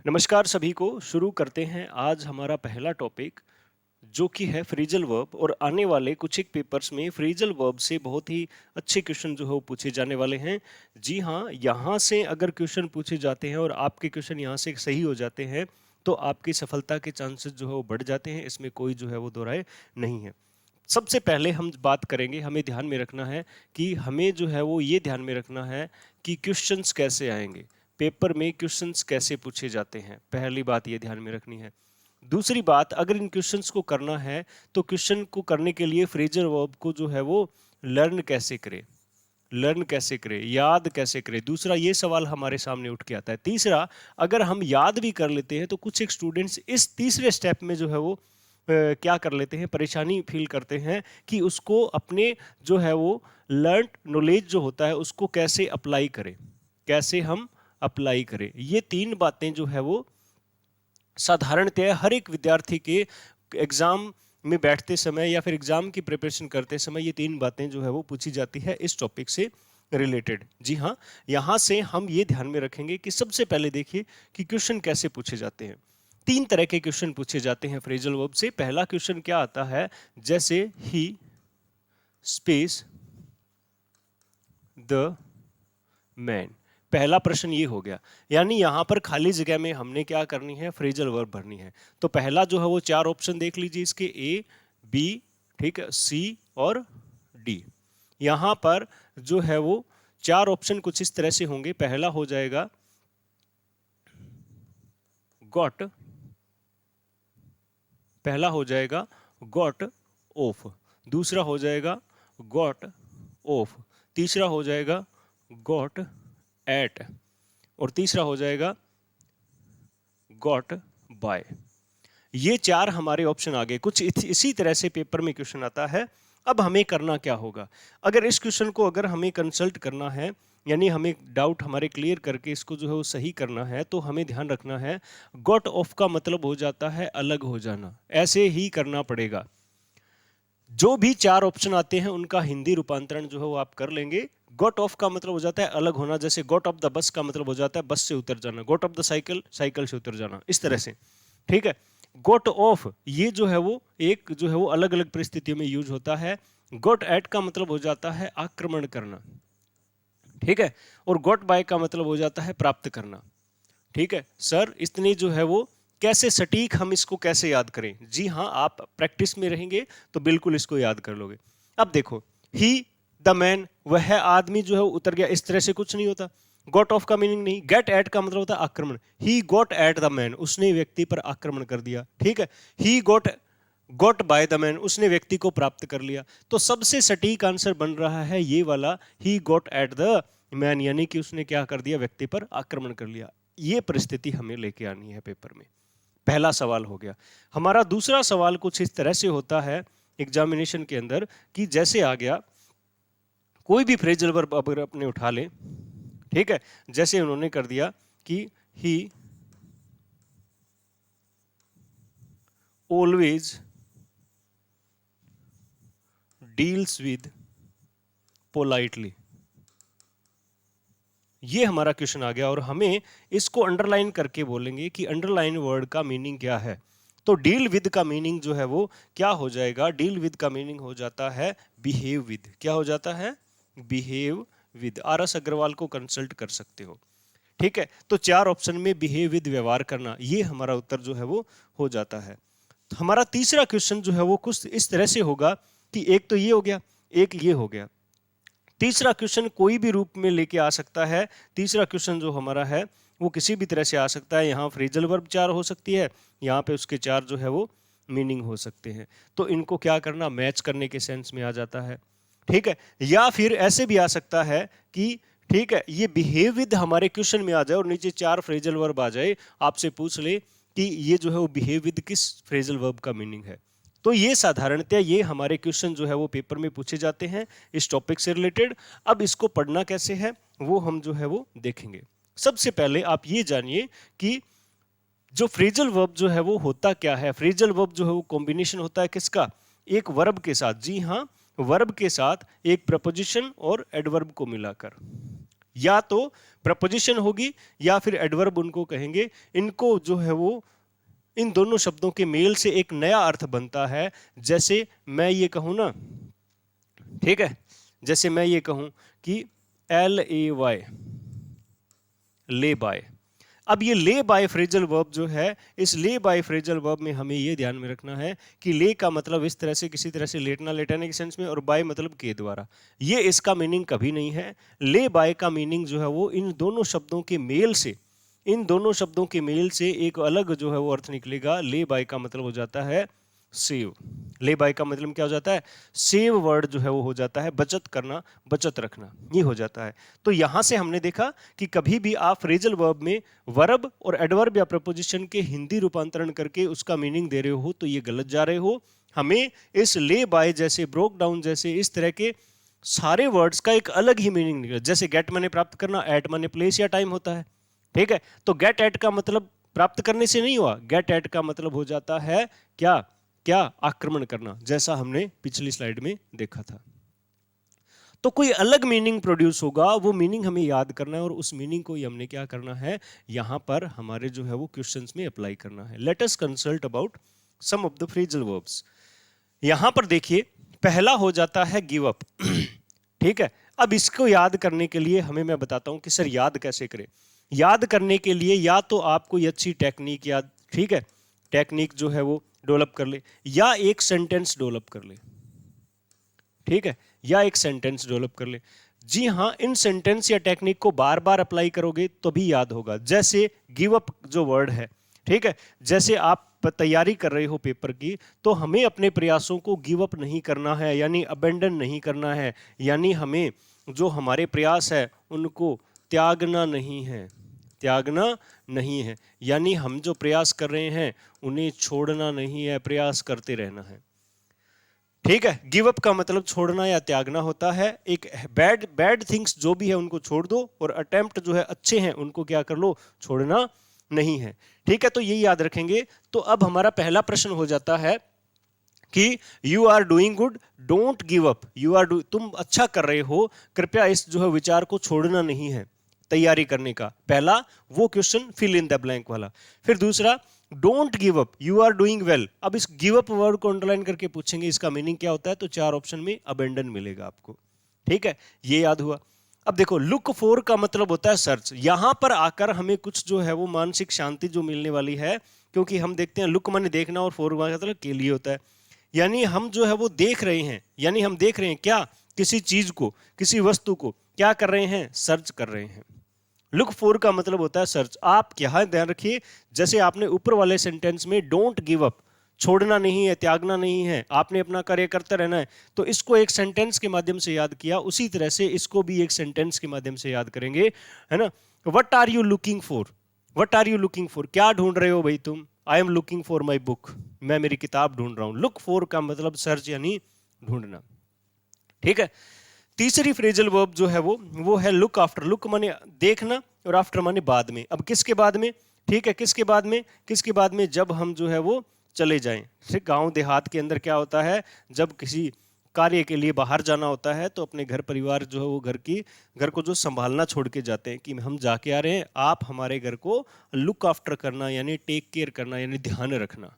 नमस्कार सभी को। शुरू करते हैं आज हमारा पहला टॉपिक, जो कि है फ्रेजल वर्ब। और आने वाले कुछ एक पेपर्स में फ्रेजल वर्ब से बहुत ही अच्छे क्वेश्चन जो है वो पूछे जाने वाले हैं। जी हाँ, यहाँ से अगर क्वेश्चन पूछे जाते हैं और आपके क्वेश्चन यहाँ से सही हो जाते हैं तो आपकी सफलता के चांसेस जो है वो बढ़ जाते हैं। इसमें कोई जो है वो दो राय नहीं है। सबसे पहले हम बात करेंगे, हमें ध्यान में रखना है कि हमें जो है वो ये ध्यान में रखना है कि क्वेश्चंस कैसे आएंगे, पेपर में क्वेश्चंस कैसे पूछे जाते हैं। पहली बात ये ध्यान में रखनी है। दूसरी बात, अगर इन क्वेश्चंस को करना है तो क्वेश्चन को करने के लिए फ्रेजल वर्ब को जो है वो लर्न कैसे करें, याद कैसे करें। दूसरा ये सवाल हमारे सामने उठ के आता है। तीसरा, अगर हम याद भी कर लेते हैं तो कुछ एक स्टूडेंट्स इस तीसरे स्टेप में जो है वो क्या कर लेते हैं, परेशानी फील करते हैं कि उसको अपने जो है वो लर्न नॉलेज जो होता है उसको कैसे अप्लाई करें, कैसे हम अप्लाई करें। ये तीन बातें जो है वो साधारणतः हर एक विद्यार्थी के एग्जाम में बैठते समय या फिर एग्जाम की प्रिपरेशन करते समय ये तीन बातें जो है वो पूछी जाती है इस टॉपिक से रिलेटेड। जी हाँ, यहाँ से हम ये ध्यान में रखेंगे कि सबसे पहले देखिए कि क्वेश्चन कैसे पूछे जाते हैं। तीन तरह के क्वेश्चन पूछे जाते हैं फ्रेजल वर्ब से। पहला क्वेश्चन क्या आता है, जैसे ही स्पेस द मैन। पहला प्रश्न ये हो गया, यानी यहां पर खाली जगह में हमने क्या करनी है, फ्रेजल वर्ब भरनी है। तो पहला जो है वो चार ऑप्शन देख लीजिए इसके, ए बी, ठीक है, सी और डी। यहां पर जो है वो चार ऑप्शन कुछ इस तरह से होंगे। पहला हो जाएगा गॉट, पहला हो जाएगा गॉट ऑफ, दूसरा हो जाएगा गॉट ऑफ, तीसरा हो जाएगा गॉट एट और तीसरा हो जाएगा गॉट बाय। ये चार हमारे ऑप्शन आ गए। कुछ इसी तरह से पेपर में क्वेश्चन आता है। अब हमें करना क्या होगा, अगर इस क्वेश्चन को अगर हमें कंसल्ट करना है, यानी हमें डाउट हमारे क्लियर करके इसको जो है वो सही करना है, तो हमें ध्यान रखना है गॉट ऑफ का मतलब हो जाता है अलग हो जाना। ऐसे ही करना पड़ेगा। जो भी चार ऑप्शन आते हैं उनका हिंदी रूपांतरण जो है वो आप कर लेंगे। गॉट ऑफ का मतलब हो जाता है अलग होना, जैसे गॉट ऑफ द बस का मतलब हो जाता है बस से उतर जाना, got off the cycle, cycle से उतर जाना, इस तरह से। ठीक है, गॉट ऑफ ये जो है वो एक जो है वो अलग अलग परिस्थितियों में यूज होता है। गॉट एट का मतलब हो जाता है आक्रमण करना, ठीक है, और गॉट बाय का मतलब हो जाता है प्राप्त करना। ठीक है सर, इतनी जो है वो कैसे सटीक हम इसको कैसे याद करें। जी हाँ, आप प्रैक्टिस में रहेंगे तो बिल्कुल इसको याद कर लोगे। अब देखो, ही द मैन, वह आदमी जो है उतर गया, इस तरह से कुछ नहीं होता। गॉट ऑफ का मीनिंग नहीं। गेट एट का मतलब होता है आक्रमण। He got at the man, उसने व्यक्ति पर आक्रमण कर दिया। ठीक है, he got by the man, उसने व्यक्ति को प्राप्त कर लिया। तो सबसे सटीक आंसर बन रहा है ये वाला, he got at the man, यानी कि उसने क्या कर दिया, व्यक्ति पर आक्रमण कर लिया। ये परिस्थिति हमें लेके आनी है पेपर में। पहला सवाल हो गया। हमारा दूसरा सवाल कुछ इस तरह से होता है एग्जामिनेशन के अंदर कि जैसे आ गया कोई भी फ्रेजल वर्ब अगर अपने उठा लें, ठीक है, जैसे उन्होंने कर दिया कि ही ऑलवेज डील्स विद पोलाइटली। ये हमारा क्वेश्चन आ गया और हमें इसको अंडरलाइन करके बोलेंगे कि अंडरलाइन वर्ड का मीनिंग क्या है। तो डील विद का मीनिंग जो है वो क्या हो जाएगा, डील विद का मीनिंग हो जाता है बिहेव विद। क्या हो जाता है, behave with. R S Agrawal को कंसल्ट कर सकते हो। ठीक है, तो चार ऑप्शन में बिहेव विद, व्यवहार करना, ये हमारा उत्तर जो है वो हो जाता है। तो हमारा तीसरा क्वेश्चन जो है वो कुछ इस तरह से होगा कि एक तो ये हो गया, एक ये हो गया। तीसरा क्वेश्चन कोई भी रूप में लेके आ सकता है। तीसरा क्वेश्चन जो हमारा है वो किसी भी तरह से आ सकता है। यहाँ फ्रेजल वर्ब चार हो सकती है, यहाँ पे उसके चार जो है वो मीनिंग हो सकते हैं। तो इनको क्या करना, मैच करने के सेंस में आ जाता है। ठीक है, या फिर ऐसे भी आ सकता है कि ठीक है, ये बिहेव विद हमारे क्वेश्चन में आ जाए और नीचे चार फ्रेजल वर्ब आ जाए, आपसे पूछ ले कि ये जो है वो बिहेव विद किस फ्रेजल वर्ब का मीनिंग है। तो ये साधारणतः ये हमारे क्वेश्चन जो है वो पेपर में पूछे जाते हैं इस टॉपिक से रिलेटेड। अब इसको पढ़ना कैसे है वो हम जो है वो देखेंगे। सबसे पहले आप ये जानिए कि जो फ्रेजल वर्ब जो है वो होता क्या है। फ्रेजल वर्ब जो है वो कॉम्बिनेशन होता है किसका, एक वर्ब के साथ। जी हाँ, वर्ब के साथ एक प्रपोजिशन और एडवर्ब को मिलाकर। या तो प्रपोजिशन होगी या फिर एडवर्ब उनको कहेंगे। इनको जो है वो इन दोनों शब्दों के मेल से एक नया अर्थ बनता है। जैसे मैं ये कहूं ना, ठीक है, जैसे मैं ये कहूं कि LAY, ले बाय। अब ये ले बाय फ्रेजल वर्ब जो है, इस ले बाय फ्रेजल वर्ब में हमें ये ध्यान में रखना है कि ले का मतलब इस तरह से किसी तरह से लेटना लेटाने के सेंस में, और बाय मतलब के द्वारा। ये इसका मीनिंग कभी नहीं है। ले बाय का मीनिंग जो है वो इन दोनों शब्दों के मेल से, इन दोनों शब्दों के मेल से एक अलग जो है वो अर्थ निकलेगा। ले बाय का मतलब हो जाता है सेव। ले बाय का मतलब क्या हो जाता है? सेव वर्ड जो है वो हो जाता है बचत करना, बचत रखना, ये हो जाता है। तो यहां से हमने देखा कि कभी भी आप फ्रेजल वर्ब में वर्ब और एडवर्ब या प्रपोजिशन के हिंदी रूपांतरण करके उसका मीनिंग दे रहे हो तो ये गलत जा रहे हो। हमें इस ले बाय जैसे, ब्रोक डाउन जैसे, इस तरह के सारे वर्ड्स का एक अलग ही मीनिंग निकला। जैसे गेट माने प्राप्त करना, एट माने प्लेस या टाइम होता है, ठीक है। तो गेट एट का मतलब प्राप्त करने से नहीं हुआ, गेट एट का मतलब हो जाता है क्या? क्या? आक्रमण करना, जैसा हमने पिछली स्लाइड में देखा था। तो कोई अलग मीनिंग प्रोड्यूस होगा, वो मीनिंग हमें याद करना है और उस मीनिंग को ही हमने क्या करना है, यहां पर हमारे जो है वो क्वेश्चंस में अप्लाई करना है। Let us consult about some of the phrasal verbs. यहां पर देखिए, पहला हो जाता है गिव अप, ठीक है। अब इसको याद करने के लिए हमें, मैं बताता हूं कि सर याद कैसे करें। याद करने के लिए या तो आप कोई अच्छी टेक्निक याद, ठीक है, टेक्निक जो है वो डेवलप कर ले, या एक सेंटेंस डेवलप कर ले, ठीक है, या एक सेंटेंस डेवलप कर ले। जी हाँ, इन सेंटेंस या टेक्निक को बार बार अप्लाई करोगे तो भी याद होगा। जैसे गिव अप जो वर्ड है, ठीक है, जैसे आप तैयारी कर रहे हो पेपर की, तो हमें अपने प्रयासों को गिव अप नहीं करना है, यानी अबेंडन नहीं करना है, यानी हमें जो हमारे प्रयास है उनको त्यागना नहीं है, त्यागना नहीं है, यानी हम जो प्रयास कर रहे हैं उन्हें छोड़ना नहीं है, प्रयास करते रहना है, ठीक है। गिव अप का मतलब छोड़ना या त्यागना होता है। एक बैड बैड थिंग्स जो भी है उनको छोड़ दो, और अटेम्प्ट जो है अच्छे हैं उनको क्या कर लो, छोड़ना नहीं है, ठीक है। तो यही याद रखेंगे। तो अब हमारा पहला प्रश्न हो जाता है कि you are doing good, don't give up. You are तुम अच्छा कर रहे हो, कृपया इस जो है विचार को छोड़ना नहीं है, तैयारी करने का। पहला वो question fill in the blank वाला। फिर दूसरा, don't give up, you are doing well. अब इस गिव अप वर्ड को अंडरलाइन करके पूछेंगे इसका मीनिंग क्या होता है, तो चार ऑप्शन में अबेंडन मिलेगा आपको, ठीक है। ये याद हुआ। अब देखो, लुक फॉर का मतलब होता है सर्च। यहां पर आकर हमें कुछ जो है वो मानसिक शांति जो मिलने वाली है, क्योंकि हम देखते हैं लुक माने देखना और फॉर का मतलब के लिए होता है। यानी हम जो है वो देख रहे हैं, यानी हम देख रहे हैं क्या, किसी चीज को, किसी वस्तु को क्या कर रहे हैं, सर्च कर रहे हैं। लुक फॉर का मतलब होता है सर्च। आप क्या ध्यान रखिए, जैसे आपने ऊपर वाले सेंटेंस में डोंट गिव अप, छोड़ना नहीं है, त्यागना नहीं है, आपने अपना कार्य करते रहना है, तो इसको एक सेंटेंस के माध्यम से याद किया, उसी तरह से इसको भी एक सेंटेंस के माध्यम से याद करेंगे, है ना। What are you looking for, what are you looking for, क्या ढूंढ रहे हो भाई तुम। I am looking for my book, मैं मेरी किताब ढूंढ रहा हूं। लुक फॉर का मतलब सर्च यानी ढूंढना, ठीक है। तीसरी फ्रेजल वर्ब जो है वो है लुक आफ्टर। लुक माने देखना और आफ्टर माने बाद में। अब किसके बाद में, ठीक है, किसके बाद में, किसके बाद में, जब हम जो है वो चले जाएं। ठीक, गांव देहात के अंदर क्या होता है, जब किसी कार्य के लिए बाहर जाना होता है तो अपने घर परिवार जो है वो घर को जो संभालना छोड़ के जाते हैं कि हम जाके आ रहे हैं, आप हमारे घर को लुक आफ्टर करना, यानी टेक केयर करना, यानी ध्यान रखना।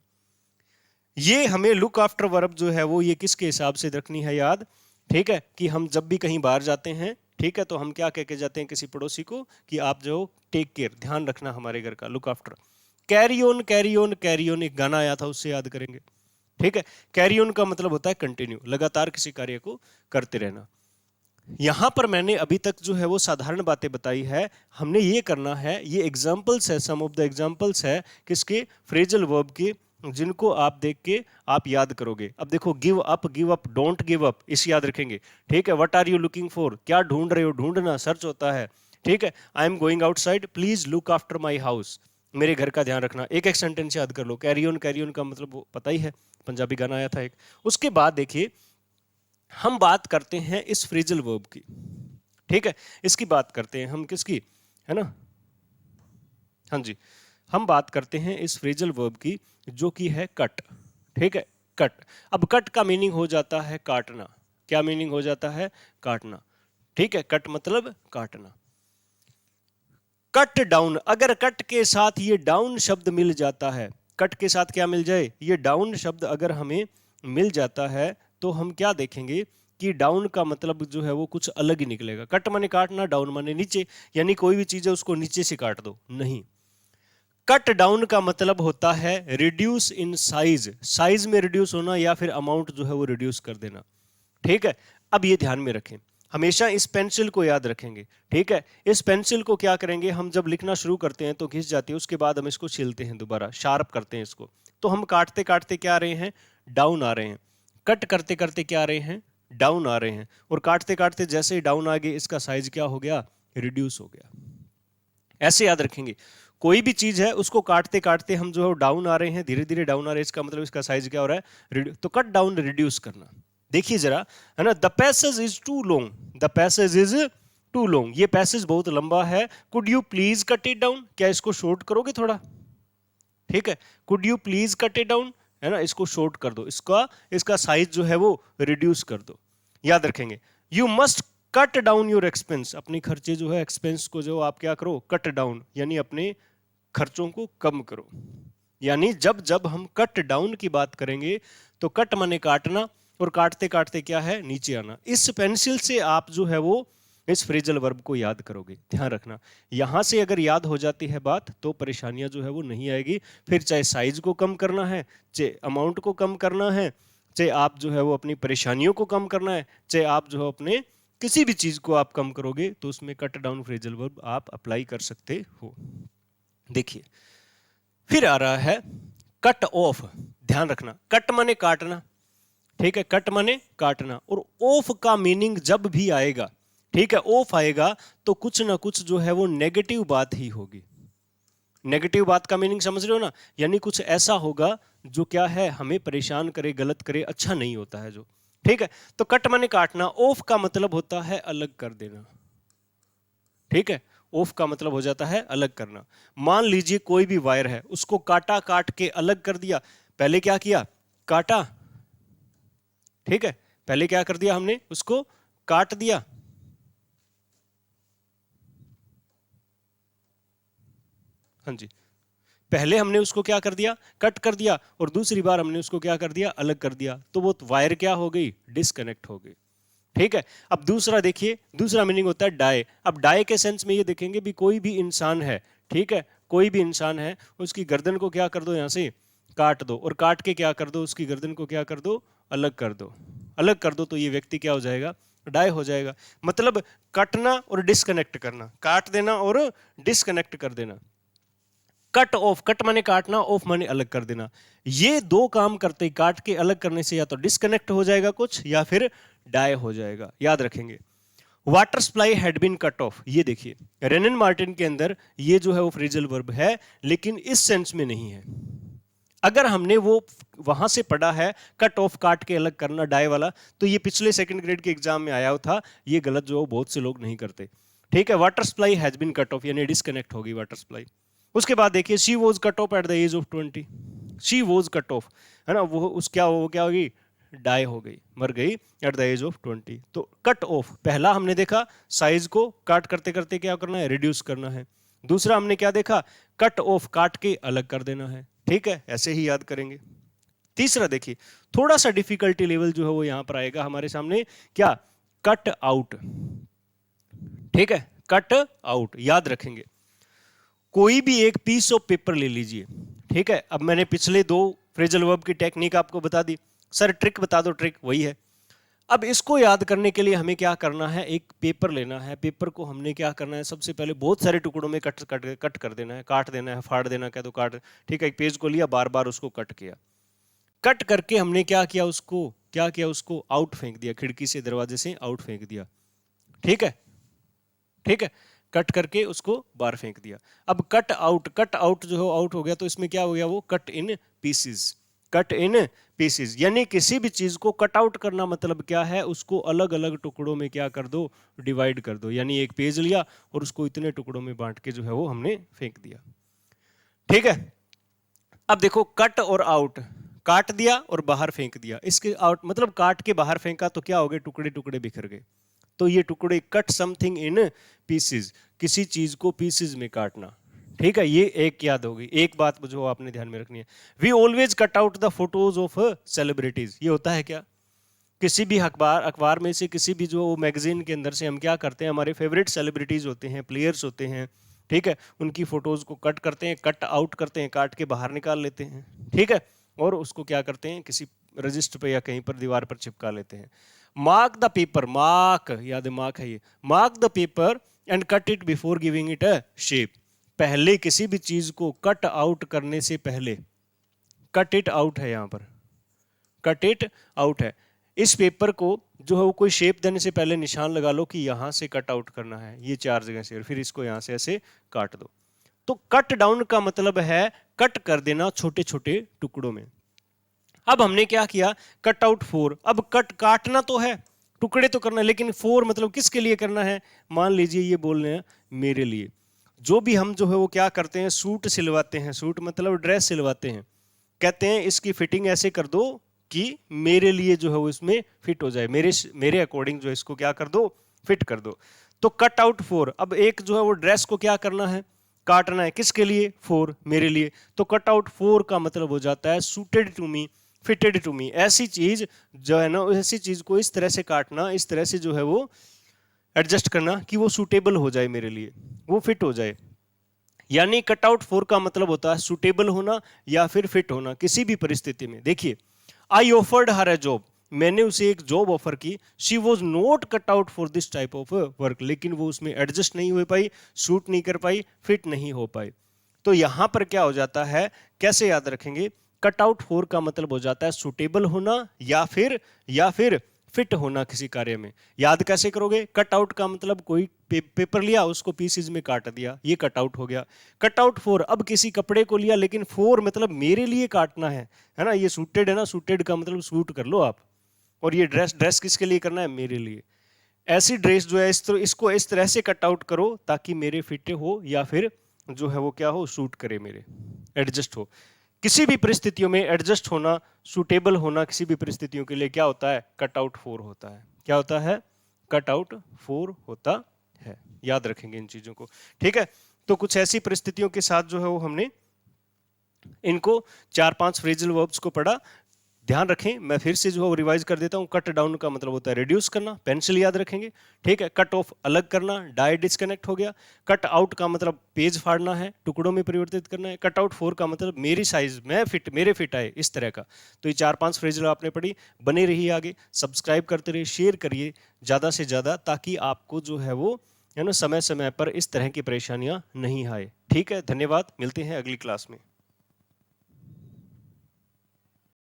ये हमें लुक आफ्टर वर्ब जो है वो ये किसके हिसाब से रखनी है याद, ठीक है, कि हम जब भी कहीं बाहर जाते हैं, ठीक है, तो हम क्या कह के जाते हैं किसी पड़ोसी को कि आप जो टेक केयर, ध्यान रखना हमारे घर का, look after. Carry on, carry on, carry on, एक गाना आया था उससे याद करेंगे, ठीक है। कैरी ऑन का मतलब होता है कंटिन्यू, लगातार किसी कार्य को करते रहना। यहां पर मैंने अभी तक जो है वो साधारण बातें बताई है, हमने ये करना है, ये एग्जाम्पल्स है, सम ऑफ द एग्जाम्पल्स है किसके, फ्रेजल वर्ब के, जिनको आप देख के आप याद करोगे। अब देखो, give up, don't give up, इस याद रखेंगे, ठीक है। What are you looking for, क्या ढूंढ रहे हो, ढूंढना सर्च होता है, ठीक है। I am going outside, please look after my house, मेरे घर का ध्यान रखना। एक एक सेंटेंस याद कर लो। कैरी ऑन का मतलब वो पता ही है, पंजाबी गाना आया था एक। उसके बाद देखिए, हम बात करते हैं इस फ्रेजल वर्ब की, ठीक है, इसकी बात करते हैं हम, किसकी, है ना, हाँ जी, हम बात करते हैं इस फ्रेजल वर्ब की जो कि है कट, ठीक है, कट। अब कट का मीनिंग हो जाता है काटना। क्या मीनिंग हो जाता है, काटना, ठीक है, कट मतलब काटना। कट डाउन, अगर कट के साथ ये डाउन शब्द मिल जाता है, कट के साथ क्या मिल जाए, ये डाउन शब्द अगर हमें मिल जाता है तो हम क्या देखेंगे कि डाउन का मतलब जो है वो कुछ अलग ही निकलेगा। कट माने काटना, डाउन माने नीचे, यानी कोई भी चीज है उसको नीचे से काट दो, नहीं। कट डाउन का मतलब होता है रिड्यूस इन साइज, साइज में रिड्यूस होना या फिर अमाउंट जो है वो रिड्यूस कर देना। ठीक है, अब ये ध्यान में रखें, हमेशा इस पेंसिल को याद रखेंगे। ठीक है, इस पेंसिल को क्या करेंगे, हम जब लिखना शुरू करते हैं तो घिस जाती है, उसके बाद हम इसको छीलते हैं, दोबारा शार्प करते हैं इसको, तो हम काटते काटते क्या आ रहे हैं, डाउन आ रहे हैं। कट करते करते क्या आ रहे हैं, डाउन आ रहे हैं। और काटते काटते जैसे ही डाउन आ गए, इसका साइज क्या हो गया, रिड्यूस हो गया। ऐसे याद रखेंगे, कोई भी चीज है उसको काटते काटते हम जो है डाउन आ रहे हैं, धीरे धीरे डाउन आ रहे हैं, इसका मतलब इसका साइज क्या हो रहा है, तो कट डाउन, रिड्यूस करना। देखिए जरा, है ना, the passage is too long, the passage is too long, ये पैसेज बहुत लंबा है, could you please cut it down, क्या इसको शॉर्ट करोगे थोड़ा। ठीक है, could you please cut it down, है ना, इसको शॉर्ट कर दो, इसका साइज जो है वो रिड्यूस कर दो। याद रखेंगे, you must cut down your expense, अपनी खर्चे जो है, एक्सपेंस को जो आप क्या करो, कट डाउन, यानी अपने खर्चों को कम करो। यानी जब जब हम कट डाउन की बात करेंगे तो कट माने काटना, और काटते काटते क्या है, नीचे आना। इस पेंसिल से आप जो है वो इस फ्रेजल वर्ब को याद करोगे, ध्यान रखना। यहां से अगर याद हो जाती है बात तो परेशानियां जो है वो नहीं आएगी। फिर चाहे साइज को कम करना है, चाहे अमाउंट को कम करना है, चाहे आप जो है वो अपनी परेशानियों को कम करना है, चाहे आप जो है अपने किसी भी चीज को आप कम करोगे, तो उसमें कट डाउन फ्रेजल वर्ब आप अप्लाई कर सकते हो। देखिए फिर आ रहा है कट ऑफ, ध्यान रखना, कट माने काटना। ठीक है, कट माने काटना, और ऑफ का मीनिंग जब भी आएगा, ठीक है, ऑफ आएगा तो कुछ ना कुछ जो है वो नेगेटिव बात ही होगी। नेगेटिव बात का मीनिंग समझ रहे हो ना, यानी कुछ ऐसा होगा जो क्या है, हमें परेशान करे, गलत करे, अच्छा नहीं होता है जो। ठीक है, तो कट माने काटना, ऑफ का मतलब होता है अलग कर देना। ठीक है, ऑफ का मतलब हो जाता है अलग करना। मान लीजिए कोई भी वायर है, उसको काटा, काट के अलग कर दिया। पहले क्या किया, काटा, ठीक है, पहले क्या कर दिया हमने, उसको काट दिया, हाँ जी, पहले हमने उसको क्या कर दिया, कट कर दिया, और दूसरी बार हमने उसको क्या कर दिया, अलग कर दिया, तो वो वायर क्या हो गई, डिस्कनेक्ट हो गई। ठीक है, अब दूसरा देखिए, दूसरा मीनिंग होता है डाई। अब डाई के सेंस में ये देखेंगे भी, कोई भी इंसान है, ठीक है, कोई भी इंसान है, उसकी गर्दन को क्या कर दो, यहां से काट दो, और काट के क्या कर दो, उसकी गर्दन को क्या कर दो, अलग कर दो, अलग कर दो, तो ये व्यक्ति क्या हो जाएगा, डाई हो जाएगा। मतलब कटना और डिस्कनेक्ट करना, काट देना और डिस्कनेक्ट कर देना। कट ऑफ, कट माने काटना, ऑफ माने अलग कर देना। ये दो काम करते, काट के अलग करने से या तो डिस्कनेक्ट हो जाएगा कुछ, या फिर डाई हो जाएगा। याद रखेंगे, water supply had been cut off, ये देखिए रेनन मार्टिन के अंदर ये जो है वो फ्रेजल वर्ब है, लेकिन इस सेंस में नहीं है। अगर हमने वो वहां से पढ़ा है कट ऑफ, काट के अलग करना, डाई वाला, तो ये पिछले सेकंड ग्रेड के एग्जाम में आया था। ये गलत जो बहुत से लोग नहीं करते। ठीक है, water supply has been cut off, यानी डिस्कनेक्ट होगी वाटर सप्लाई। उसके बाद देखिए, she was cut off at the age of 20, she was cut off, है ना, वो क्या होगी, डाई हो गई, मर गई एट द एज ऑफ 20। तो कट ऑफ, पहला हमने देखा साइज को काट करते करते क्या करना है, रिड्यूस करना है। दूसरा हमने क्या देखा, कट ऑफ, काट के अलग कर देना है। ठीक है, ऐसे ही याद करेंगे। तीसरा देखिए, थोड़ा सा डिफिकल्टी लेवल जो है वो यहां पर आएगा हमारे सामने, क्या, कट आउट। ठीक है, कट आउट, याद रखेंगे, कोई भी एक पीस ऑफ पेपर ले लीजिए। ठीक है, अब मैंने पिछले दो फ्रेजल वर्ब की टेक्निक आपको बता दी, सर ट्रिक बता दो, ट्रिक वही है। अब इसको याद करने के लिए हमें क्या करना है, एक पेपर लेना है, पेपर को हमने क्या करना है, सबसे पहले बहुत सारे टुकड़ों में कट कर देना है, काट देना है, फाड़ देना, क्या तो काट। ठीक है, एक पेज को लिया, बार बार उसको कट किया, कट करके हमने क्या किया, उसको आउट फेंक दिया, खिड़की से, दरवाजे से आउट फेंक दिया। ठीक है, ठीक है, कट करके उसको बाहर फेंक दिया। अब कट आउट जो है आउट हो गया, तो इसमें क्या हो गया, वो cut in pieces, cut in pieces, यानी किसी भी चीज को कट आउट करना मतलब क्या है, उसको अलग अलग टुकड़ों में क्या कर दो, डिवाइड कर दो। यानी एक पेज लिया और उसको इतने टुकड़ों में बांट के जो है वो हमने फेंक दिया। ठीक है, अब देखो, कट और आउट, काट दिया और बाहर फेंक दिया, इसके आउट मतलब काट के बाहर फेंका तो क्या हो गए, टुकड़े टुकड़े बिखर गए। तो ये टुकड़े, कट समथिंग इन पीसेस, किसी चीज को पीसेज में काटना। ठीक है, ये एक याद होगी, एक बात जो आपने ध्यान में रखनी है। We always cut out the photos of celebrities. ये होता है क्या, किसी भी अखबार में से किसी भी जो मैगजीन के अंदर से हम क्या करते हैं, हमारे फेवरेट सेलिब्रिटीज होते हैं, प्लेयर्स होते हैं, ठीक है, उनकी फोटोज को कट करते हैं, कट आउट करते हैं, काट के बाहर निकाल लेते हैं, ठीक है, और उसको क्या करते हैं, किसी रजिस्टर पे या कहीं पर दीवार पर चिपका लेते हैं। मार्क द पेपर, मार्क, याद है मार्क है ये, mark the paper and cut it before giving it a shape. पहले किसी भी चीज को कट आउट करने से पहले, कट इट आउट है यहां पर, कट इट आउट है, इस पेपर को जो है वो कोई शेप देने से पहले निशान लगा लो कि यहां से कट आउट करना है, ये 4 जगह से, और फिर इसको यहां से ऐसे काट दो। तो कट डाउन का मतलब है कट कर देना छोटे छोटे टुकड़ों में। अब हमने क्या किया, कट आउट 4। अब कट काटना तो है, टुकड़े तो करना है, लेकिन 4 मतलब किसके लिए करना है, मान लीजिए ये बोल रहे हैं मेरे लिए। जो भी हम जो है वो क्या करते हैं, सूट सिलवाते हैं, सूट मतलब ड्रेस सिलवाते हैं, कहते हैं इसकी फिटिंग ऐसे कर दो कि मेरे लिए जो है वो इसमें फिट हो जाए, मेरे अकॉर्डिंग जो है इसको क्या कर दो, फिट कर दो। तो कट आउट 4। अब एक जो है वो ड्रेस को क्या करना है, काटना है, किसके लिए, 4, मेरे लिए। तो कट आउट 4 का मतलब हो जाता है suited to me, fitted to me. ऐसी चीज जो है ना, ऐसी चीज को इस तरह से काटना, इस तरह से जो है वो एडजस्ट करना कि वो सूटेबल हो जाए मेरे लिए, वो फिट हो जाए। यानी कट आउट 4 का मतलब होता है सूटेबल होना या फिर फिट होना किसी भी परिस्थिति में। देखिए, I offered her a job, मैंने उसे एक जॉब ऑफर की, she was not cut out for this type of work, लेकिन वो उसमें एडजस्ट नहीं हो पाई, सूट नहीं कर पाई, फिट नहीं हो पाई। तो यहां पर क्या हो जाता है, कैसे याद रखेंगे, कट आउट 4 का मतलब हो जाता है सूटेबल होना या फिर फिट होना किसी कार्य में। याद कैसे करोगे, कट आउट का मतलब कोई पेपर लिया, उसको पीसेज में काट दिया, ये कट आउट हो गया। कट आउट 4, अब किसी कपड़े को लिया, लेकिन 4 मतलब मेरे लिए काटना है ना, ये सूटेड है ना, सूटेड का मतलब सूट कर लो आप, और ये ड्रेस किसके लिए करना है, मेरे लिए। ऐसी ड्रेस जो है इसको इस तरह से कट आउट करो ताकि मेरे फिट हो या फिर जो है वो क्या हो, सूट करे, मेरे एडजस्ट हो। किसी भी परिस्थितियों में एडजस्ट होना, सूटेबल होना किसी भी परिस्थितियों के लिए क्या होता है, कट आउट 4 होता है। क्या होता है, कट आउट 4 होता है। याद रखेंगे इन चीजों को, ठीक है। तो कुछ ऐसी परिस्थितियों के साथ जो है वो हमने इनको 4-5 फ्रेजल वर्ब्स को पढ़ा। ध्यान रखें, मैं फिर से जो है वो रिवाइज कर देता हूं। कट डाउन का मतलब होता है रिड्यूस करना, पेंसिल याद रखेंगे, ठीक है। कट ऑफ अलग करना, डाई डिस्कनेक्ट हो गया। कट आउट का मतलब पेज फाड़ना है, टुकड़ों में परिवर्तित करना है। कट आउट 4 का मतलब मेरी साइज, मेरे फिट आए, इस तरह का। तो ये 4-5 फ्रेजल आपने पढ़ी। बने रहिए आगे, सब्सक्राइब करते रहिए, शेयर करिए ज्यादा से ज्यादा, ताकि आपको जो है वो है ना समय समय पर इस तरह की परेशानियां नहीं आए। ठीक है, धन्यवाद, मिलते हैं अगली क्लास में।